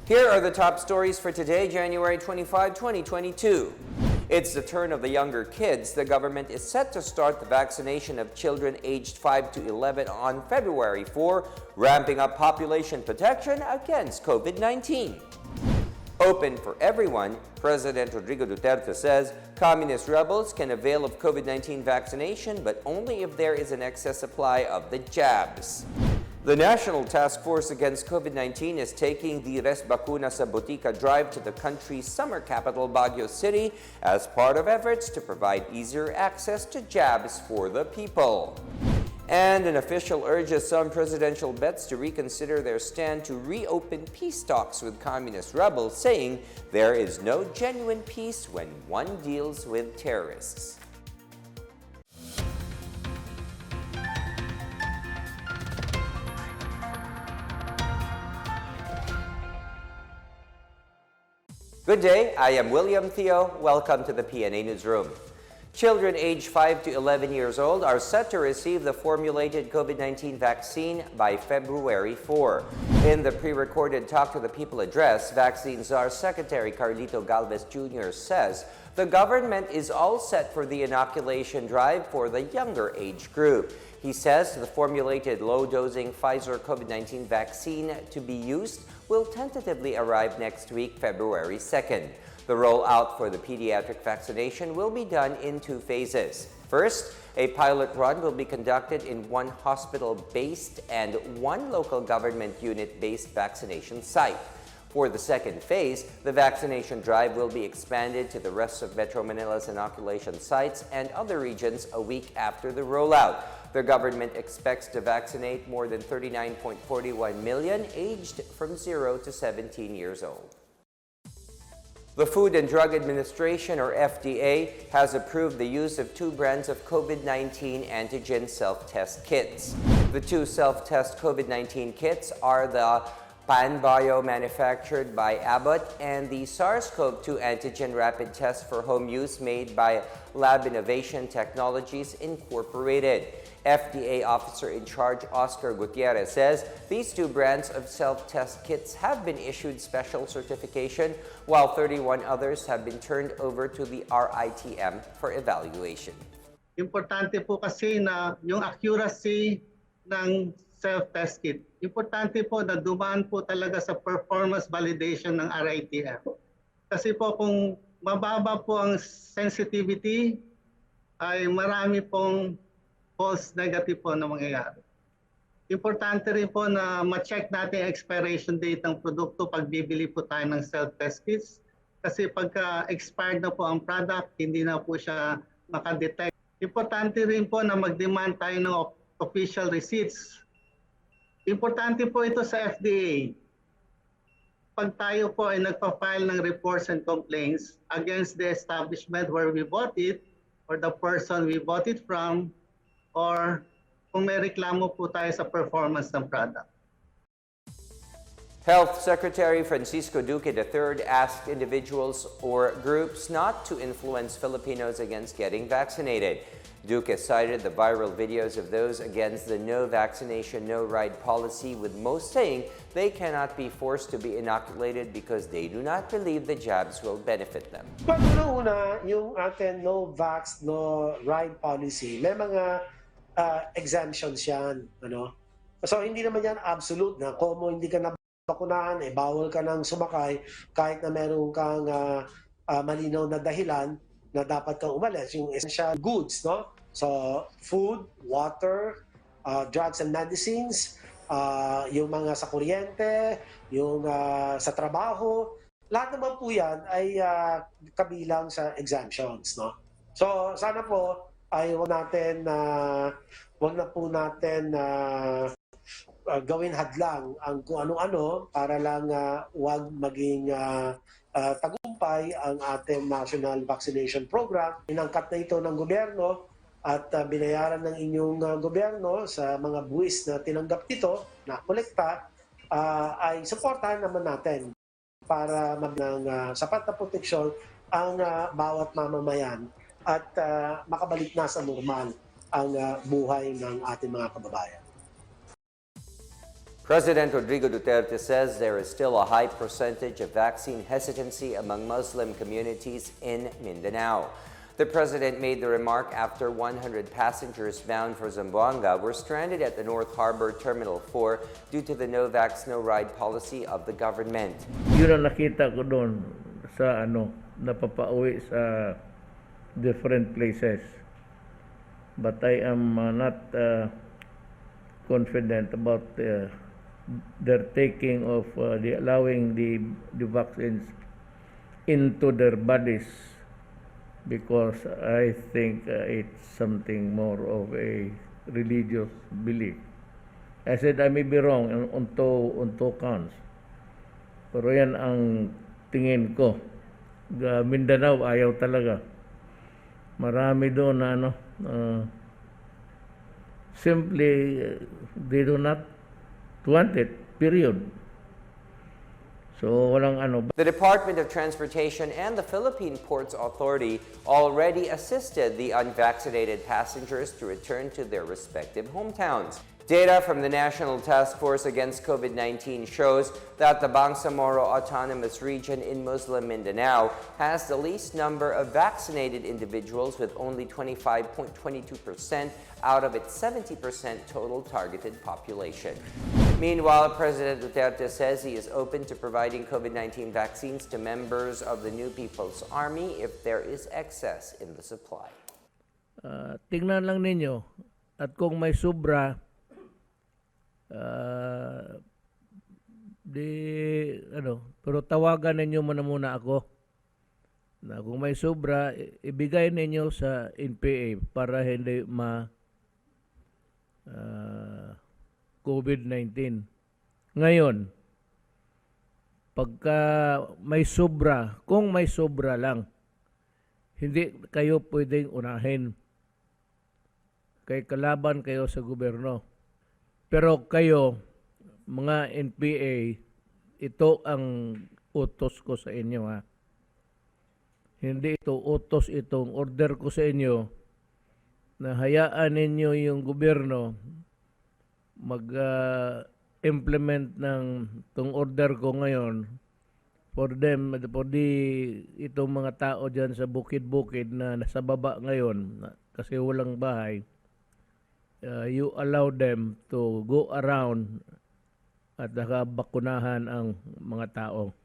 Here are the top stories for today, January 25, 2022. It's the turn of the younger kids. The government is set to start the vaccination of children aged 5 to 11 on February 4, ramping up population protection against COVID-19. Open for everyone, President Rodrigo Duterte says communist rebels can avail of COVID-19 vaccination, but only if there is an excess supply of the jabs. The National Task Force Against COVID-19 is taking the Resbakuna Sabotika drive to the country's summer capital, Baguio City, as part of efforts to provide easier access to jabs for the people. And an official urges some presidential bets to reconsider their stand to reopen peace talks with communist rebels, saying there is no genuine peace when one deals with terrorists. Good day, I am William Theo. Welcome to the PNA Newsroom. Children aged 5 to 11 years old are set to receive the formulated COVID-19 vaccine by February 4. In the pre-recorded Talk to the People address, Vaccine Czar Secretary Carlito Galvez Jr. says the government is all set for the inoculation drive for the younger age group. He says the formulated low-dosing Pfizer COVID-19 vaccine to be used will tentatively arrive next week, February 2nd. The rollout for the pediatric vaccination will be done in 2 phases. First, a pilot run will be conducted in 1 hospital-based and 1 local government unit-based vaccination site. For the second phase, the vaccination drive will be expanded to the rest of Metro Manila's inoculation sites and other regions a week after the rollout. The government expects to vaccinate more than 39.41 million aged from 0 to 17 years old. The Food and Drug Administration, or FDA, has approved the use of 2 brands of COVID-19 antigen self-test kits. The 2 self-test COVID-19 kits are the PanBio manufactured by Abbott and the SARS-CoV-2 antigen rapid test for home use made by Lab Innovation Technologies Incorporated. FDA Officer in Charge Oscar Gutierrez says these 2 brands of self-test kits have been issued special certification, while 31 others have been turned over to the RITM for evaluation. Importante po kasi na yung accuracy ng self-test kit. Importante po na dumaan po talaga sa performance validation ng RITM. Kasi po kung mababa po ang sensitivity, ay marami pong false negative po na mangyayari. Importante rin po na ma-check natin ang expiration date ng produkto pag bibili po tayo ng self-test kits. Kasi pagka expired na po ang product, hindi na po siya makadetect. Importante rin po na mag-demand tayo ng official receipts. Importante po ito sa FDA. Pag tayo po ay nagpa-file ng reports and complaints against the establishment where we bought it or the person we bought it from, or kung may reklamo po tayo sa performance ng product. Health Secretary Francisco Duque III asked individuals or groups not to influence Filipinos against getting vaccinated. Duque cited the viral videos of those against the no vaccination, no ride policy, with most saying they cannot be forced to be inoculated because they do not believe the jabs will benefit them. Pag una, yung ating no vax, no ride policy, may mga exemptions yan. Ano? So hindi naman yan absolute na kung hindi ka nabakunahan, bawal ka nang sumakay kahit na meron kang malinaw na dahilan na dapat kang umalis. Yung essential goods, no? So food, water, drugs and medicines, yung mga sa kuryente, yung sa trabaho, lahat naman po yan ay kabilang sa exemptions, no? So sana po ay wag na po natin gawin hadlang ang kung ano-ano para lang wag maging tagumpay ang ating national vaccination program. Inangkat na ito ng gobyerno at binayaran ng inyong gobyerno sa mga buwis na tinanggap nito na kolekta, ay suportahan naman natin para maging sapat na proteksyon ang bawat mamamayan at makabalik na sa normal ang buhay ng ating mga kababayan. President Rodrigo Duterte says there is still a high percentage of vaccine hesitancy among Muslim communities in Mindanao. The president made the remark after 100 passengers bound for Zamboanga were stranded at the North Harbor Terminal 4 due to the no vax, no ride policy of the government. Yun ang nakita ko doon sa napapauwi sa different places. But I am not confident about their taking of allowing the vaccines into their bodies, because I think it's something more of a religious belief. I said I may be wrong on two counts. Pero yan ang tingin ko. Mindanao ayaw talaga. Marami doon na simply they do not want it, period. So walang The Department of Transportation and the Philippine Ports Authority already assisted the unvaccinated passengers to return to their respective hometowns. Data from the National Task Force Against COVID-19 shows that the Bangsamoro Autonomous Region in Muslim Mindanao has the least number of vaccinated individuals, with only 25.22% out of its 70% total targeted population. Meanwhile, President Duterte says he is open to providing COVID-19 vaccines to members of the New People's Army if there is excess in the supply. Tingnan lang ninyo, at kung may sobra, pero tawagan ninyo muna ako na kung may sobra, ibigay ninyo sa NPA para hindi COVID-19. Ngayon, pagka may sobra, kung may sobra lang, hindi kayo pwedeng unahin. Kay kalaban kayo sa gobyerno. Pero kayo, mga NPA, ito ang utos ko sa inyo, ha. Hindi ito utos, itong order ko sa inyo na hayaan ninyo yung gobyerno mag-implement ng itong order ko ngayon for itong mga tao dyan sa bukid-bukid na nasa baba ngayon kasi walang bahay. You allow them to go around at nakabakunahan ang mga tao.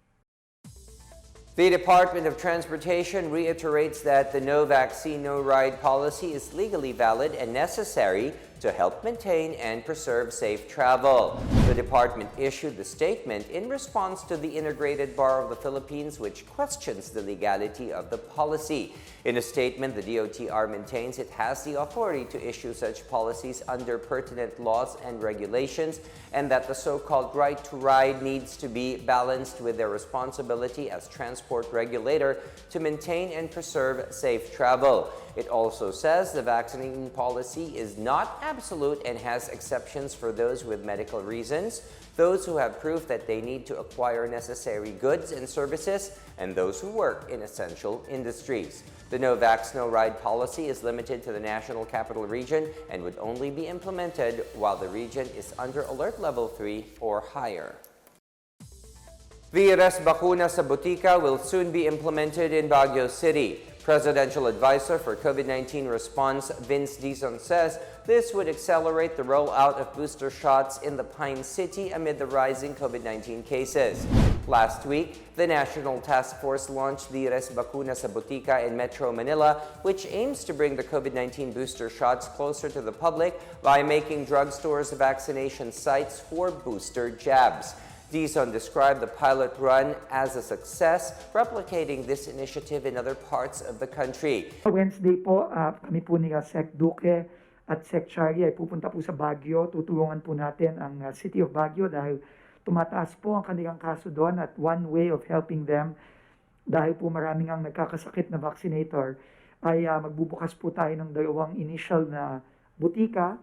The Department of Transportation reiterates that the no vaccine, no ride policy is legally valid and necessary to help maintain and preserve safe travel. The department issued the statement in response to the Integrated Bar of the Philippines, which questions the legality of the policy. In a statement, the DOTR maintains it has the authority to issue such policies under pertinent laws and regulations, and that the so-called right to ride needs to be balanced with their responsibility as transport regulator to maintain and preserve safe travel. It also says the vaccinating policy is not absolute and has exceptions for those with medical reasons, those who have proof that they need to acquire necessary goods and services, and those who work in essential industries. The no vax, no ride policy is limited to the National Capital Region and would only be implemented while the region is under alert level 3 or higher. The Resbakuna Sabotika will soon be implemented in Baguio City. Presidential Advisor for COVID-19 Response Vince Dizon says this would accelerate the rollout of booster shots in the Pine City amid the rising COVID-19 cases. Last week, the National Task Force launched the Resbakuna Sabotika in Metro Manila, which aims to bring the COVID-19 booster shots closer to the public by making drugstores vaccination sites for booster jabs. Dizon described the pilot run as a success, replicating this initiative in other parts of the country. Wednesday po, kami po ni Sec Duque at Sec Charlie ay pupunta po sa Baguio. Tutulungan po natin ang City of Baguio dahil tumataas po ang kanilang kaso doon, at one way of helping them, dahil po maraming ang nagkakasakit na vaccinator, ay magbubukas po tayo ng 2 initial na botika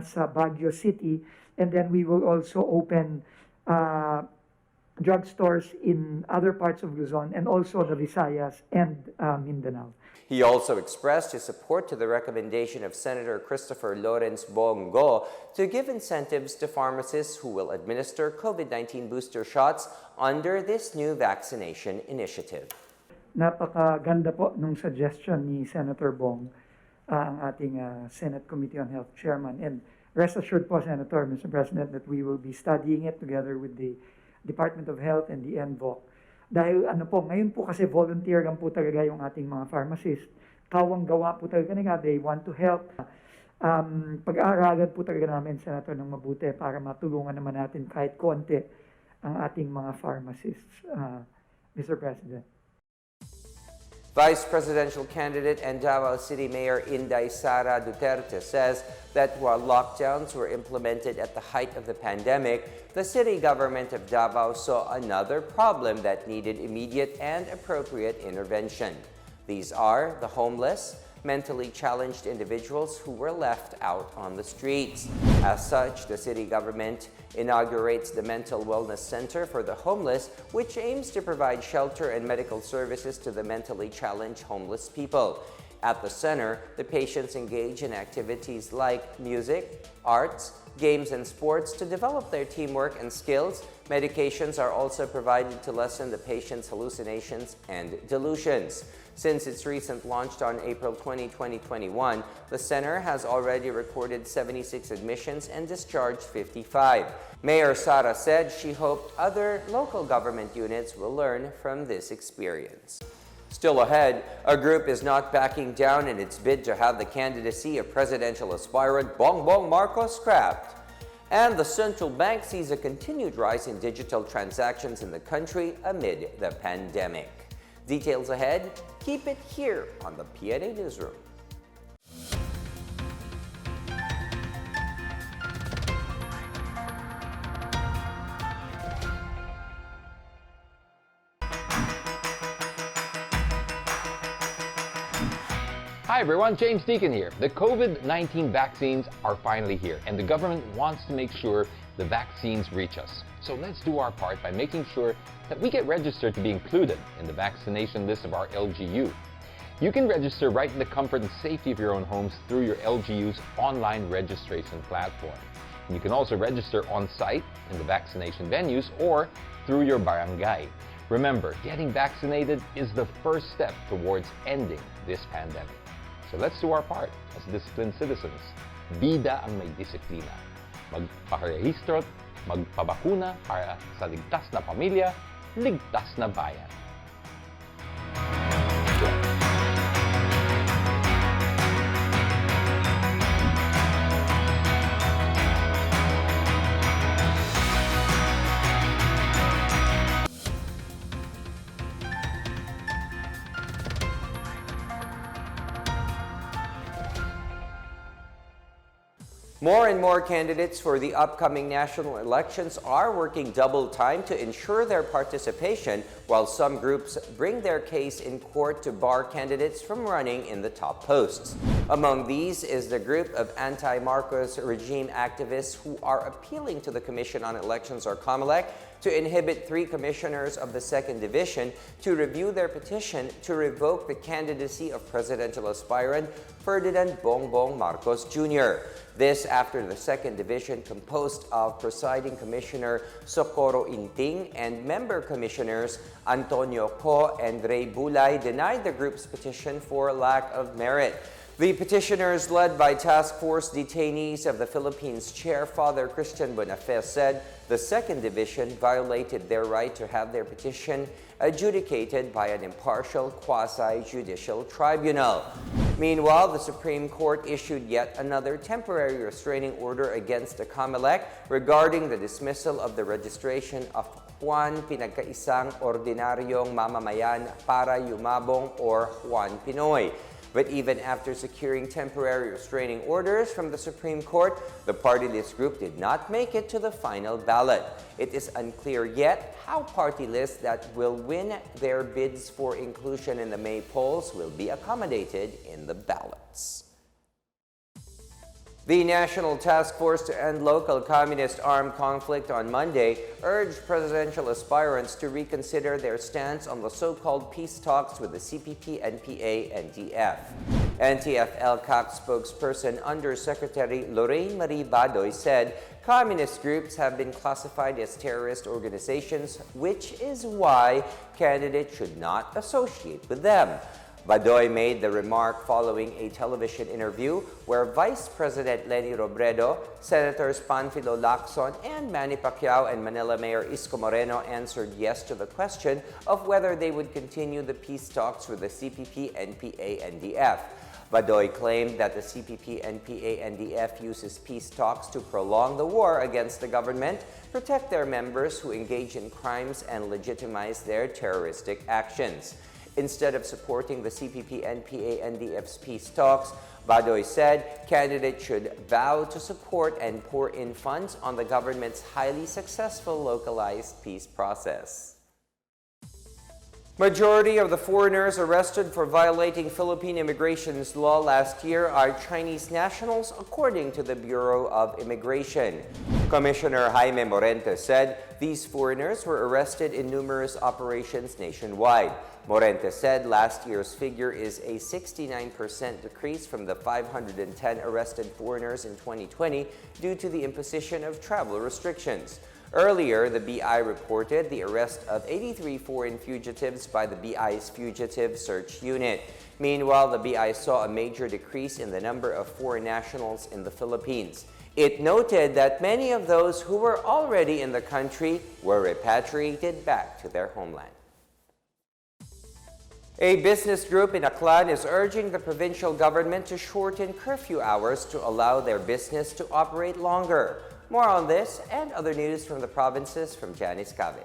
sa Baguio City, and then we will also open drugstores in other parts of Luzon and also the Visayas and Mindanao. He also expressed his support to the recommendation of Senator Christopher Lawrence Bongo to give incentives to pharmacists who will administer COVID-19 booster shots under this new vaccination initiative. Napakaganda po nung suggestion ni Senator Bong, ang ating Senate Committee on Health Chairman. And rest assured po, Senator, Mr. President, that we will be studying it together with the Department of Health and the NVOC. Dahil ngayon po kasi volunteer lang po talaga yung ating mga pharmacists. Kawang-gawa po talaga nila, they want to help. Pag-aaralan po talaga namin, Senator, ng mabuti para matulungan naman natin kahit konti ang ating mga pharmacists, Mr. President. Vice presidential candidate and Davao City Mayor Inday Sara Duterte says that while lockdowns were implemented at the height of the pandemic, the city government of Davao saw another problem that needed immediate and appropriate intervention. These are the homeless, mentally challenged individuals who were left out on the streets. As such, the city government inaugurates the Mental Wellness Center for the Homeless, which aims to provide shelter and medical services to the mentally challenged homeless people. At the center, the patients engage in activities like music, arts, games, and sports to develop their teamwork and skills. Medications are also provided to lessen the patient's hallucinations and delusions. Since its recent launch on April 20, 2021, the center has already recorded 76 admissions and discharged 55. Mayor Sara said she hoped other local government units will learn from this experience. Still ahead, a group is not backing down in its bid to have the candidacy of presidential aspirant Bongbong Marcos scrapped. And the central bank sees a continued rise in digital transactions in the country amid the pandemic. Details ahead. Keep it here on the PNA Newsroom. Hi everyone, James Deacon here. The COVID-19 vaccines are finally here, and the government wants to make sure the vaccines reach us. So let's do our part by making sure that we get registered to be included in the vaccination list of our LGU. You can register right in the comfort and safety of your own homes through your LGU's online registration platform. And you can also register on-site in the vaccination venues or through your barangay. Remember, getting vaccinated is the first step towards ending this pandemic. So let's do our part as disciplined citizens. Bida ang may disiplina. Magpakarehistro, magpabakuna para sa ligtas na pamilya, ligtas na bayan. More and more candidates for the upcoming national elections are working double time to ensure their participation, while some groups bring their case in court to bar candidates from running in the top posts. Among these is the group of anti-Marcos regime activists who are appealing to the Commission on Elections, or COMELEC, to inhibit 3 commissioners of the 2nd Division to review their petition to revoke the candidacy of presidential aspirant Ferdinand Bongbong Marcos Jr. This after the 2nd Division, composed of Presiding Commissioner Socorro Inting and member commissioners Antonio Co and Ray Bulay, denied the group's petition for lack of merit. The petitioners, led by task force detainees of the Philippines chair, Father Christian Bonafé, said the 2nd Division violated their right to have their petition adjudicated by an impartial quasi-judicial tribunal. Meanwhile, the Supreme Court issued yet another temporary restraining order against the COMELEC regarding the dismissal of the registration of Juan Pinagkaisang Ordinaryong Mamamayan para Yumabong, or Juan Pinoy. But even after securing temporary restraining orders from the Supreme Court, the party list group did not make it to the final ballot. It is unclear yet how party lists that will win their bids for inclusion in the May polls will be accommodated in the ballots. The National Task Force to End Local Communist Armed Conflict on Monday urged presidential aspirants to reconsider their stance on the so-called peace talks with the CPP, NPA, and DF. NTF-LCAC spokesperson Undersecretary Lorraine Marie Badoy said communist groups have been classified as terrorist organizations, which is why candidates should not associate with them. Badoy made the remark following a television interview where Vice President Leni Robredo, Senators Panfilo Lacson, and Manny Pacquiao and Manila Mayor Isko Moreno answered yes to the question of whether they would continue the peace talks with the CPP, NPA, and DF. Badoy claimed that the CPP, NPA, and DF uses peace talks to prolong the war against the government, protect their members who engage in crimes, and legitimize their terroristic actions. Instead of supporting the CPP, NPA, and DF's peace talks, Badoy said candidates should vow to support and pour in funds on the government's highly successful localized peace process. Majority of the foreigners arrested for violating Philippine immigration's law last year are Chinese nationals, according to the Bureau of Immigration. Commissioner Jaime Morente said these foreigners were arrested in numerous operations nationwide. Morente said last year's figure is a 69% decrease from the 510 arrested foreigners in 2020 due to the imposition of travel restrictions. Earlier, the BI reported the arrest of 83 foreign fugitives by the BI's Fugitive Search Unit. Meanwhile, the BI saw a major decrease in the number of foreign nationals in the Philippines. It noted that many of those who were already in the country were repatriated back to their homeland. A business group in Aklan is urging the provincial government to shorten curfew hours to allow their business to operate longer. More on this and other news from the provinces from Janice Cave.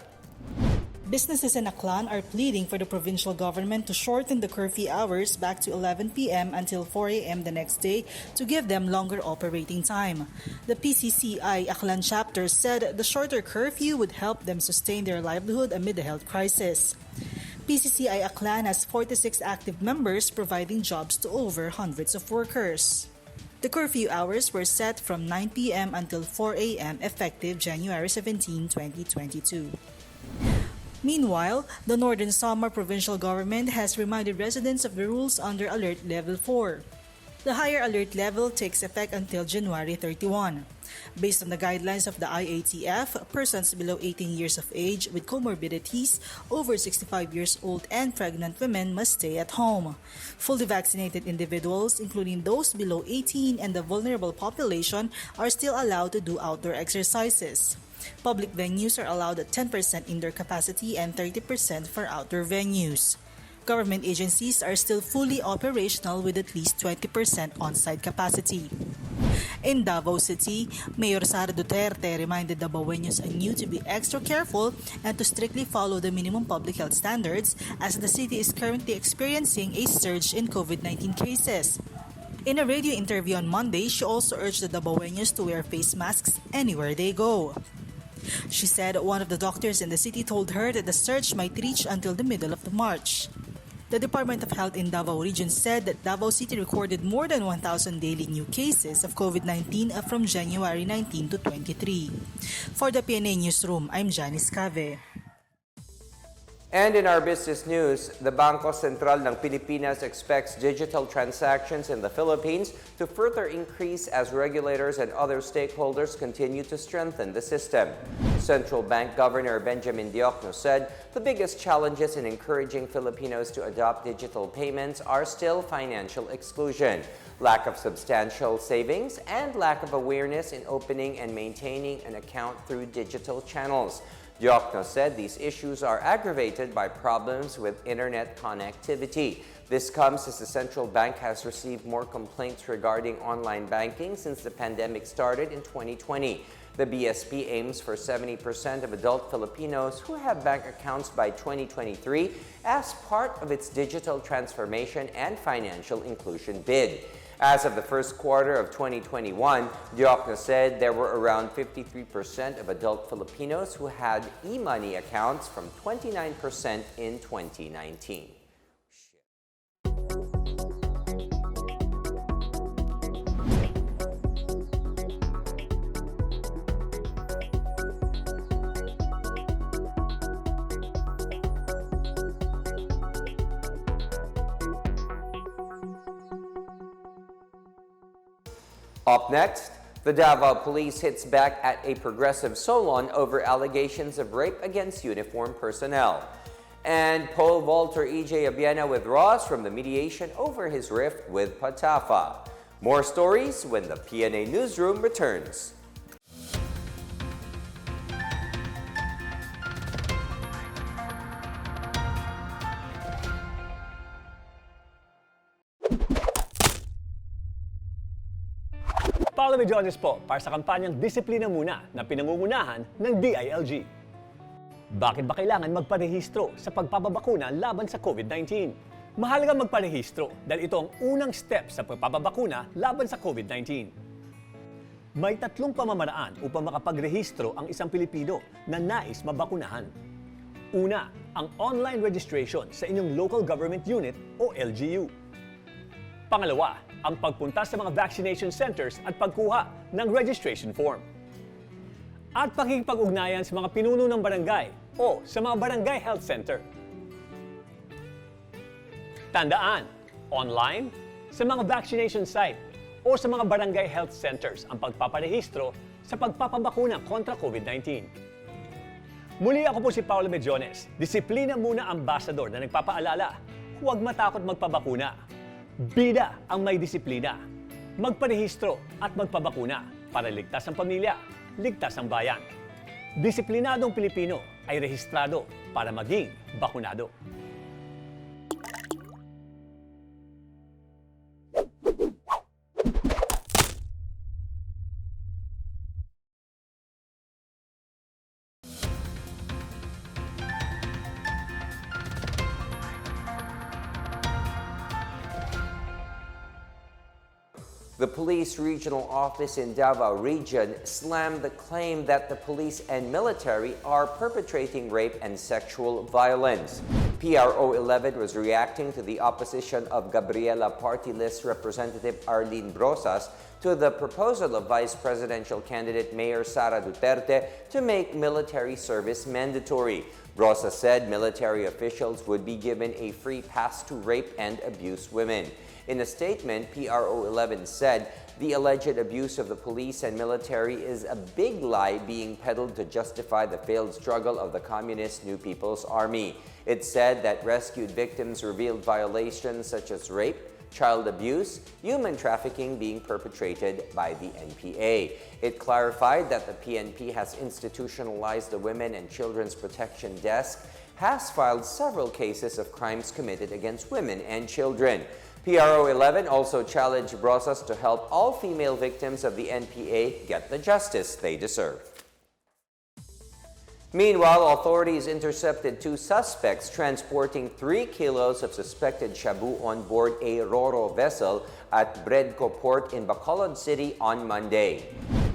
Businesses in Aklan are pleading for the provincial government to shorten the curfew hours back to 11 p.m. until 4 a.m. the next day to give them longer operating time. The PCCI Aklan chapter said the shorter curfew would help them sustain their livelihood amid the health crisis. PCCI Aklan has 46 active members providing jobs to over hundreds of workers. The curfew hours were set from 9 p.m. until 4 a.m. effective January 17, 2022. Meanwhile, the Northern Samar provincial government has reminded residents of the rules under Alert Level 4. The higher alert level takes effect until January 31. Based on the guidelines of the IATF, persons below 18 years of age with comorbidities, over 65 years old, and pregnant women must stay at home. Fully vaccinated individuals, including those below 18 and the vulnerable population, are still allowed to do outdoor exercises. Public venues are allowed at 10% indoor capacity and 30% for outdoor venues. Government agencies are still fully operational with at least 20% on-site capacity. In Davao City, Mayor Sara Duterte reminded Davaoeños anew to be extra careful and to strictly follow the minimum public health standards as the city is currently experiencing a surge in COVID-19 cases. In a radio interview on Monday, she also urged the Davaoeños to wear face masks anywhere they go. She said one of the doctors in the city told her that the surge might reach until the middle of March. The Department of Health in Davao Region said that Davao City recorded more than 1,000 daily new cases of COVID-19 from January 19 to 23. For the PNA Newsroom, I'm Janice Cave. And in our business news, the Bangko Sentral ng Pilipinas expects digital transactions in the Philippines to further increase as regulators and other stakeholders continue to strengthen the system. Central Bank Governor Benjamin Diokno said the biggest challenges in encouraging Filipinos to adopt digital payments are still financial exclusion, lack of substantial savings, and lack of awareness in opening and maintaining an account through digital channels. Diokno said these issues are aggravated by problems with internet connectivity. This comes as the central bank has received more complaints regarding online banking since the pandemic started in 2020. The BSP aims for 70% of adult Filipinos who have bank accounts by 2023 as part of its digital transformation and financial inclusion bid. As of the first quarter of 2021, Diokno said there were around 53% of adult Filipinos who had e-money accounts from 29% in 2019. Up next, the Davao police hits back at a progressive Solon over allegations of rape against uniformed personnel. And pole vaulter EJ Abiena withdraws from the mediation over his rift with Patafa. More stories when the PNA Newsroom returns. Paulo Medjones po para sa kampanyang Disiplina Muna na pinangungunahan ng DILG. Bakit ba kailangan magparehistro sa pagpapabakuna laban sa COVID-19? Mahalagang magparehistro dahil ito ang unang step sa pagpapabakuna laban sa COVID-19. May 3 pamamaraan upang makapagrehistro ang isang Pilipino na nais mabakunahan. Una, ang online registration sa inyong local government unit o LGU. Pangalawa, ang pagpunta sa mga vaccination centers at pagkuha ng registration form. At pakikipag-ugnayan sa mga pinuno ng barangay o sa mga barangay health center. Tandaan, online, sa mga vaccination site o sa mga barangay health centers ang pagpaparehistro sa pagpapabakuna kontra COVID-19. Muli ako po si Paulo Medjones, Disiplina Muna Ambassador na nagpapaalala, huwag matakot magpabakuna. Bida ang may disiplina. Magparehistro at magpabakuna para ligtas ang pamilya, ligtas ang bayan. Disiplinadong Pilipino ay rehistrado para maging bakunado. The police regional office in Davao region slammed the claim that the police and military are perpetrating rape and sexual violence. PRO 11 was reacting to the opposition of Gabriela Party List Representative Arlene Brosas to the proposal of Vice Presidential candidate Mayor Sara Duterte to make military service mandatory. Brosas said military officials would be given a free pass to rape and abuse women. In a statement, PRO 11 said the alleged abuse of the police and military is a big lie being peddled to justify the failed struggle of the Communist New People's Army. It said that rescued victims revealed violations such as rape, child abuse, human trafficking being perpetrated by the NPA. It clarified that the PNP has institutionalized the Women and Children's Protection Desk, has filed several cases of crimes committed against women and children. PRO 11 also challenged Brosas to help all female victims of the NPA get the justice they deserve. Meanwhile, authorities intercepted 2 suspects transporting 3 kilos of suspected shabu on board a Ro-Ro vessel at Bredco Port in Bacolod City on Monday.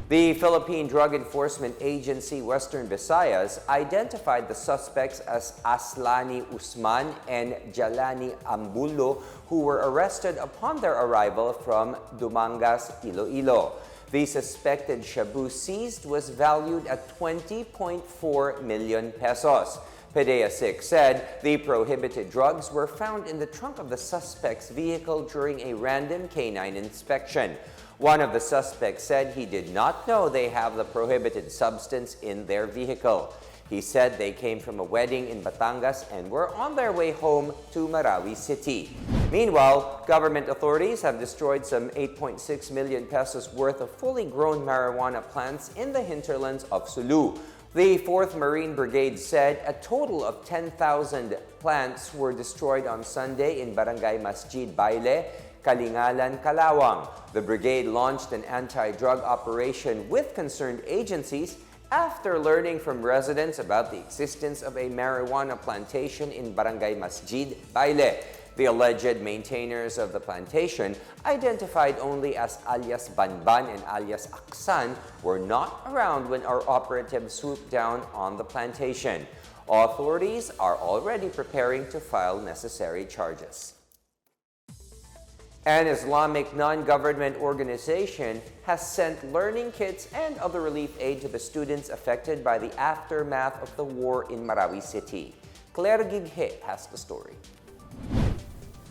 The Philippine Drug Enforcement Agency Western Visayas identified the suspects as Aslani Usman and Jalani Ambulo, who were arrested upon their arrival from Dumangas, Iloilo. The suspected shabu seized was valued at 20.4 million pesos. PDEA 6 said the prohibited drugs were found in the trunk of the suspect's vehicle during a random canine inspection. One of the suspects said he did not know they have the prohibited substance in their vehicle. He said they came from a wedding in Batangas and were on their way home to Marawi City. Meanwhile, government authorities have destroyed some 8.6 million pesos worth of fully grown marijuana plants in the hinterlands of Sulu. The 4th Marine Brigade said a total of 10,000 plants were destroyed on Sunday in Barangay Masjid Baile, Kalingalan, Kalawang. The brigade launched an anti-drug operation with concerned agencies after learning from residents about the existence of a marijuana plantation in Barangay Masjid Baile. The alleged maintainers of the plantation, identified only as alias Banban and alias Aksan, were not around when our operatives swooped down on the plantation. Authorities are already preparing to file necessary charges. An Islamic non-government organization has sent learning kits and other relief aid to the students affected by the aftermath of the war in Marawi City. Claire Gighe has the story.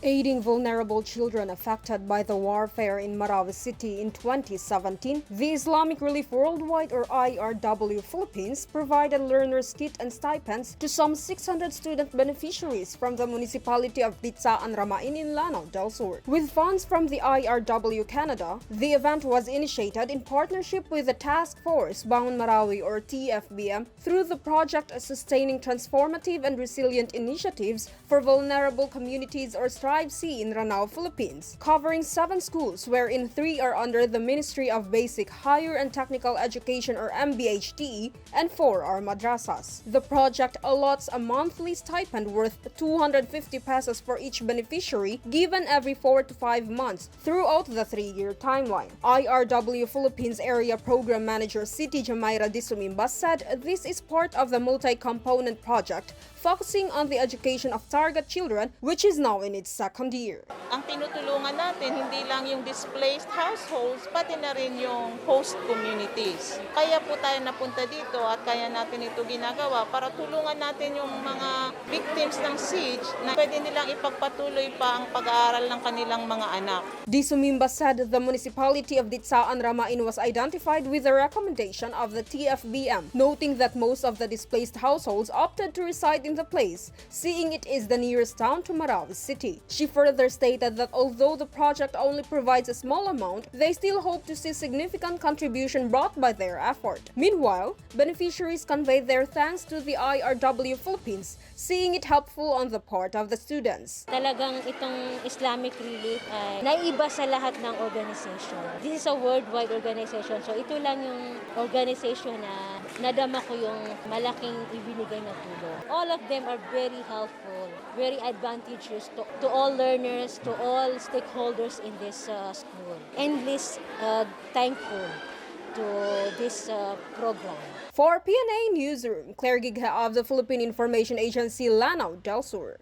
Aiding vulnerable children affected by the warfare in Baguio City in 2017, the Islamic Relief Worldwide or IRW Philippines provided learners kit and stipends to some 600 student beneficiaries from the municipality of Ditsaan Ramain in Lanao del Sur. With funds from the IRW Canada, the event was initiated in partnership with the Task Force Bangon Marawi or TFBM through the project Sustaining Transformative and Resilient Initiatives for Vulnerable Communities or Strive C in Ranao, Philippines, covering 7 schools wherein 3 are under the Ministry of Basic Higher and Technical Education or MBHTE and 4 are madrasas. The project allots a monthly stipend worth 250 pesos for each beneficiary given every 4 to 5 months throughout the 3-year timeline. IRW Philippines Area Program Manager City Jamaira Disumimbas said this is part of the multi-component project focusing on the education of target children, which is now in its 2nd year. Ang tinutulungan natin, hindi lang yung displaced households, pati na rin yung host communities. Kaya po tayo napunta dito at kaya natin ito ginagawa para tulungan natin yung mga victims ng siege na pwede nilang ipagpatuloy pa ang pag-aaral ng kanilang mga anak. Disumimba said the municipality of Ditsaan Ramain was identified with the recommendation of the TFBM, noting that most of the displaced households opted to reside in the place, seeing it is the nearest town to Baguio City. She further stated that although the project only provides a small amount, they still hope to see significant contribution brought by their effort. Meanwhile, beneficiaries conveyed their thanks to the IRW Philippines, seeing it helpful on the part of the students. Talagang itong Islamic Relief ay naiba sa lahat ng organization. This is a worldwide organization, so ito lang yung organization na nadama ko yung malaking ibinigay na tulong. All of them are very helpful, very advantageous to all learners, to all stakeholders in this school. Endless thankful to this program. For PNA Newsroom, Claire Gigha of the Philippine Information Agency, Lanao del Sur.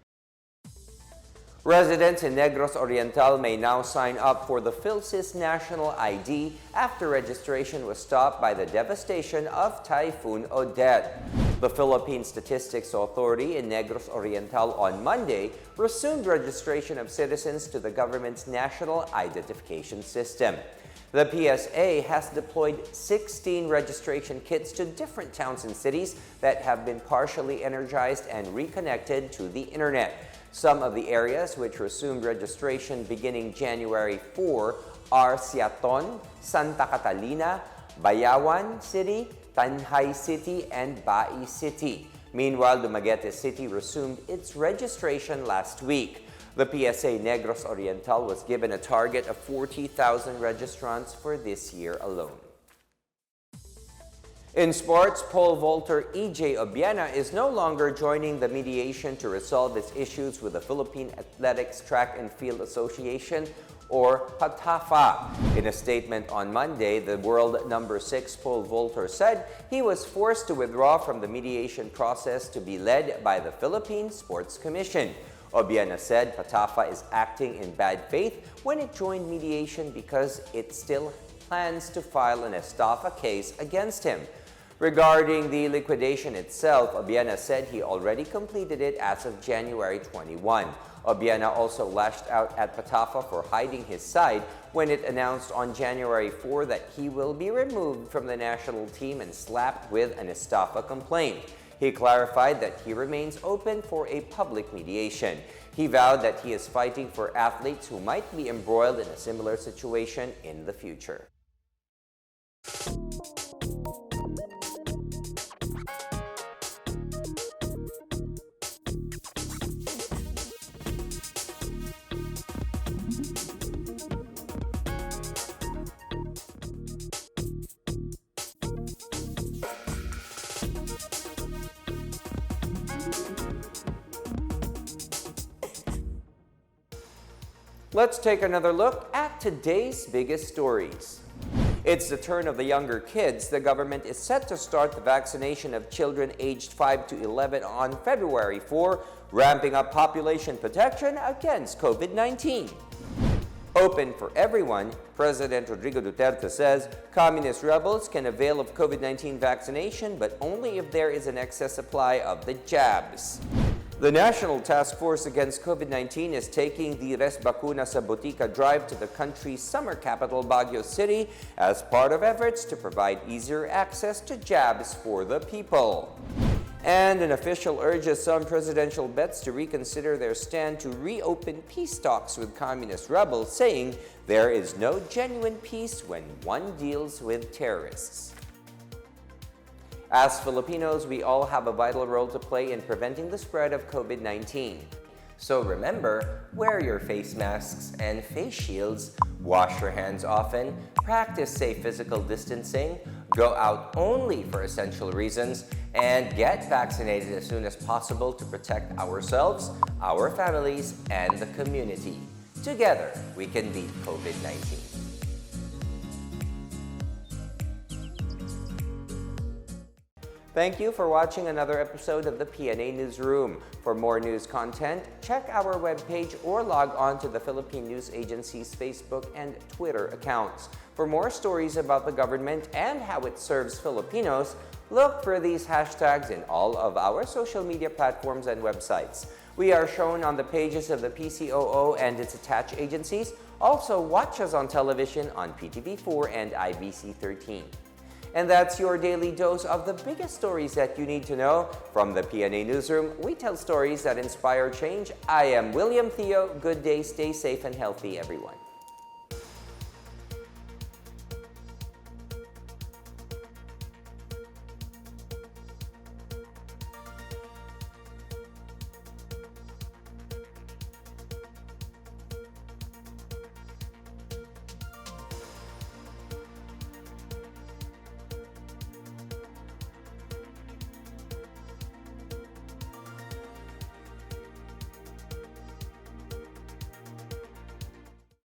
Residents in Negros Oriental may now sign up for the PhilSys National ID after registration was stopped by the devastation of Typhoon Odette. The Philippine Statistics Authority in Negros Oriental on Monday resumed registration of citizens to the government's National Identification System. The PSA has deployed 16 registration kits to different towns and cities that have been partially energized and reconnected to the internet. Some of the areas which resumed registration beginning January 4 are Siaton, Santa Catalina, Bayawan City, Tanhay City, and Bai City. Meanwhile, Dumaguete City resumed its registration last week. The PSA Negros Oriental was given a target of 40,000 registrants for this year alone. In sports, pole vaulter EJ Obiena is no longer joining the mediation to resolve his issues with the Philippine Athletics Track and Field Association, or PATAFA. In a statement on Monday, the world number 6 pole vaulter said he was forced to withdraw from the mediation process to be led by the Philippine Sports Commission. Obiena said PATAFA is acting in bad faith when it joined mediation because it still plans to file an estafa case against him. Regarding the liquidation itself, Obiena said he already completed it as of January 21. Obiena also lashed out at PATAFA for hiding his side when it announced on January 4 that he will be removed from the national team and slapped with an estafa complaint. He clarified that he remains open for a public mediation. He vowed that he is fighting for athletes who might be embroiled in a similar situation in the future. Let's take another look at today's biggest stories. It's the turn of the younger kids. The government is set to start the vaccination of children aged 5 to 11 on February 4, ramping up population protection against COVID-19. Open for everyone, President Rodrigo Duterte says communist rebels can avail of COVID-19 vaccination, but only if there is an excess supply of the jabs. The National Task Force Against COVID-19 is taking the Resbakuna Sabotika drive to the country's summer capital, Baguio City, as part of efforts to provide easier access to jabs for the people. And an official urges some presidential bets to reconsider their stand to reopen peace talks with communist rebels, saying there is no genuine peace when one deals with terrorists. As Filipinos, we all have a vital role to play in preventing the spread of COVID-19. So remember, wear your face masks and face shields, wash your hands often, practice safe physical distancing, go out only for essential reasons, and get vaccinated as soon as possible to protect ourselves, our families, and the community. Together, we can beat COVID-19. Thank you for watching another episode of the PNA Newsroom. For more news content, check our webpage or log on to the Philippine News Agency's Facebook and Twitter accounts. For more stories about the government and how it serves Filipinos, look for these hashtags in all of our social media platforms and websites. We are shown on the pages of the PCOO and its attached agencies. Also, watch us on television on PTV4 and IBC 13. And that's your daily dose of the biggest stories that you need to know. From the PNA Newsroom, we tell stories that inspire change. I am William Theo. Good day, stay safe and healthy, everyone.